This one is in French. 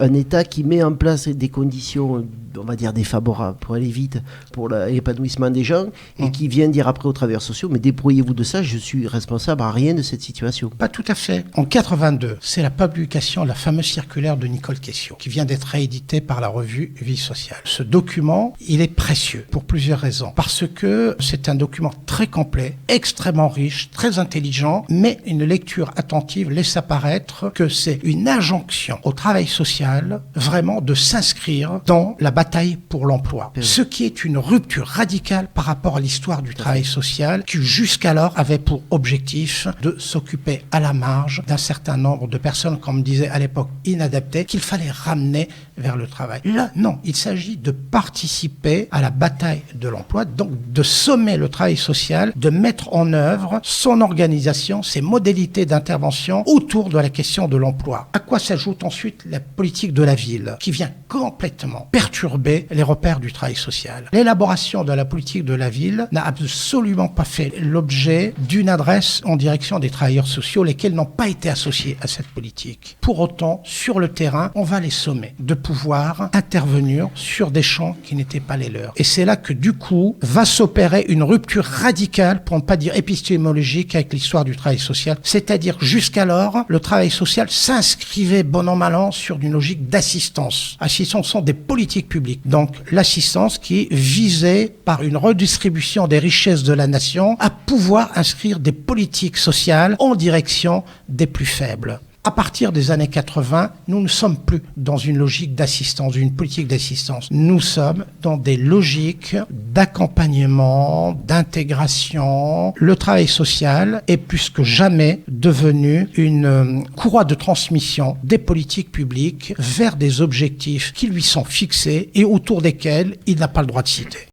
un État qui met en place des conditions, on va dire, défavorables pour aller vite, pour l'épanouissement des gens, et qui vient dire après aux travailleurs sociaux, mais débrouillez-vous de ça, je suis responsable à rien de cette situation. Pas tout à fait. En 82, c'est la publication de la fameuse circulaire de Nicole Quessio, qui vient d'être rééditée par la revue Vie sociale. Ce document, il est précieux pour plusieurs raisons. Parce que c'est un document très complet, extrêmement riche, très intelligent, mais une lecture attentive laisse apparaître que c'est une injonction au travail social, vraiment de s'inscrire dans la bataille pour l'emploi. Ce qui est une rupture radicale par rapport à l'histoire du travail social, qui jusqu'alors avait pour objectif de s'occuper à la marge d'un certain nombre de personnes, comme disait à l'époque, inadaptées, qu'il fallait ramener vers le travail. Là, non, il s'agit de participer à la bataille de l'emploi, donc de sommer le travail social, de mettre en œuvre son organisation, ses modalités d'intervention autour de la question de l'emploi. À quoi s'ajoute ensuite la politique de la ville, qui vient complètement perturber les repères du travail social. L'élaboration de la politique de la ville n'a absolument pas fait l'objet d'une adresse en direction des travailleurs sociaux, lesquels n'ont pas été associés à cette politique. Pour autant, sur le terrain, on va les sommer de pouvoir intervenir sur des champs qui n'étaient pas les leurs. Et c'est là que, du coup, va s'opérer une rupture radicale, pour ne pas dire épistémologique, avec l'histoire du travail social. C'est-à-dire, jusqu'alors, le travail social s'inscrivait bon an mal an sur une logique d'assistance. Assistance sont des politiques publiques. Donc, l'assistance qui est visée par une redistribution des richesses de la nation à pouvoir inscrire des politiques sociales en direction des plus faibles. À partir des années 80, nous ne sommes plus dans une logique d'assistance, une politique d'assistance. Nous sommes dans des logiques d'accompagnement, d'intégration. Le travail social est plus que jamais devenu une courroie de transmission des politiques publiques vers des objectifs qui lui sont fixés et autour desquels il n'a pas le droit de citer.